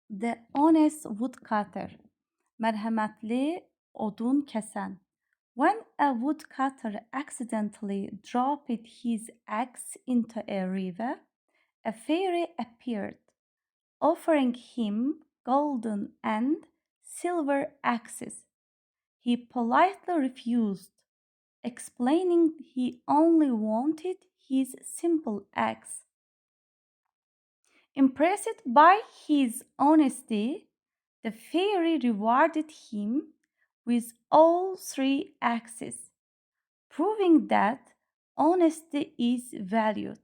The honest woodcutter. Mərhəmətli odun kəsən. When a woodcutter accidentally dropped his axe into a river, a fairy appeared, offering him golden and silver axes. He politely refused, explaining he only wanted his simple axe. Impressed by his honesty, the fairy rewarded him with all three axes, proving that honesty is valued.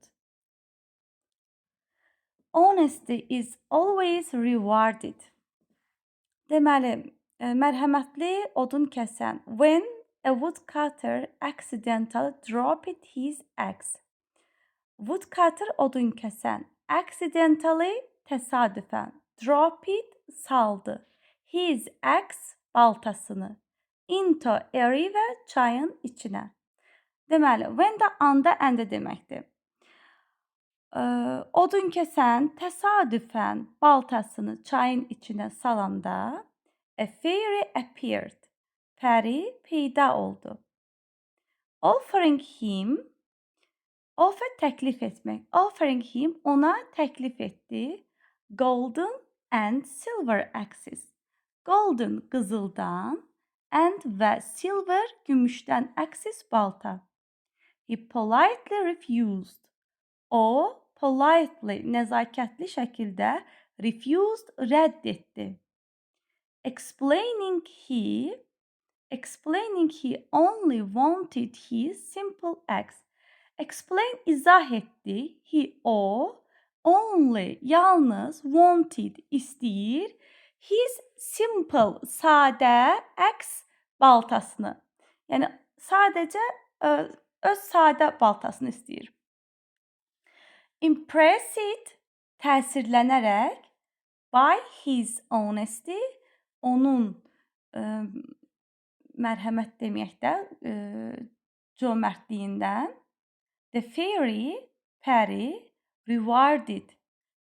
Honesty is always rewarded. Deməli, mərhəmətli odun kəsən. When a woodcutter accidentally dropped his axe. Woodcutter odun kəsən. Accidentally təsadüfən. Dropped saldı. His axe baltasını. Into a river çayın içinə. Deməli, when də anda əndə deməkdir. Odun kəsən təsadüfən baltasını çayın içinə salanda a fairy appeared. Pəri peyda oldu. Offering him təklif etmək. Offering him ona təklif etdi. Golden and silver axes. Golden qızıldan and və silver gümüşdən axes balta. He politely refused. O politely, nəzakətli şəkildə refused, rədd etdi. Explaining he only wanted his simple axe. Explain izah etdi. O only yalnız wanted istəyir his simple sadə axe baltasını. Yəni sadəcə öz sadə baltasını istəyir. Impressed təsirlənərək by his honesty onun mərhəmət deməkdə cömərtliyindən the fairy pəri rewarded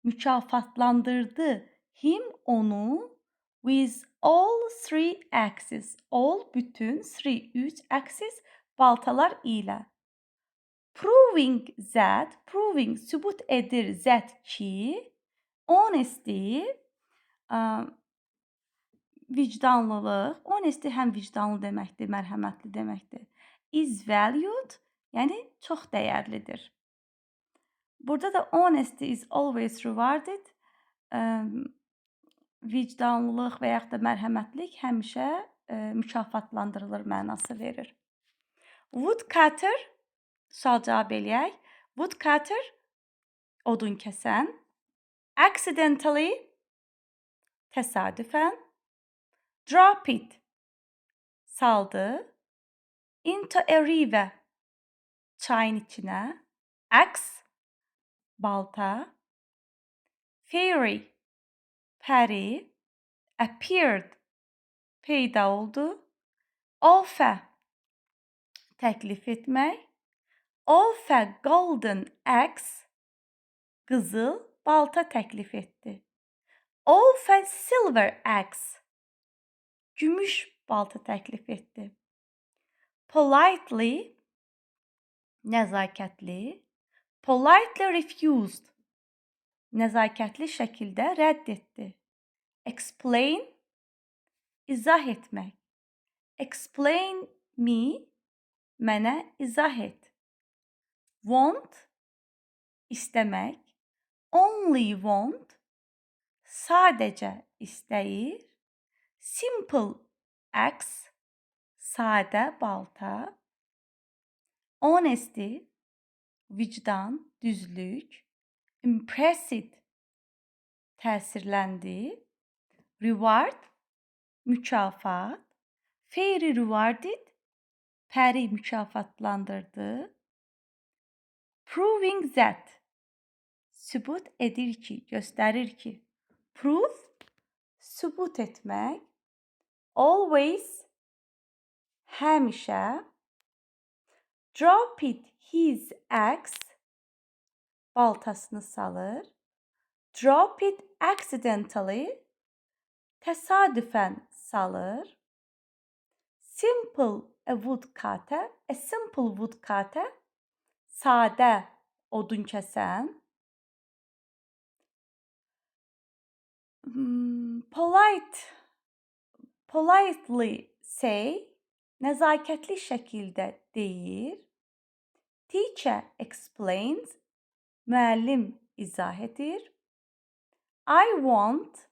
mükafatlandırdı him onu with all three axes bütün üç axes baltalar ilə. Proving sübut edir that ki honesty vicdanlılıq, honesty həm vicdanlı deməkdir, mərhəmətli deməkdir. Is valued, yəni çox dəyərlidir. Burada da honesty is always rewarded. Vicdanlılıq və yaxud da mərhəmətlilik həmişə mükafatlandırılır mənası verir. Woodcutter, sual cavab eləyək. Woodcutter, odun kəsən. Accidentally, təsadüfən. Drop it, saldı. Into a river, çayın içinə. Axe, balta. Fairy, pəri. Appeared, peyda oldu. Offer, təklif etmək. Offer golden axe, qızıl balta təklif etdi. Offer silver axe, gümüş balta təklif etdi. Politely, nəzakətli. Politely refused, nəzakətli şəkildə rədd etdi. Explain, izah etmək. Explain me, mənə izah et. Want, istəmək. Only want, sadəcə istəyir. Simple axe, sadə balta. Honesty, vicdan, düzlük. Impressed, təsirləndi. Reward, mükafat. Fairy rewarded, pəri mükafatlandırdı. Proving that, sübut edir ki, göstərir ki. Prove, sübut etmək. Always, həmişə. Drop it his axe, baltasını salır. Drop it accidentally, təsadüfən salır. Simple a woodcutter, a simple woodcutter, sadə odun kəsən. Politely say, nəzakətli şəkildə deyir. Teacher explains, müəllim izah edir. I want,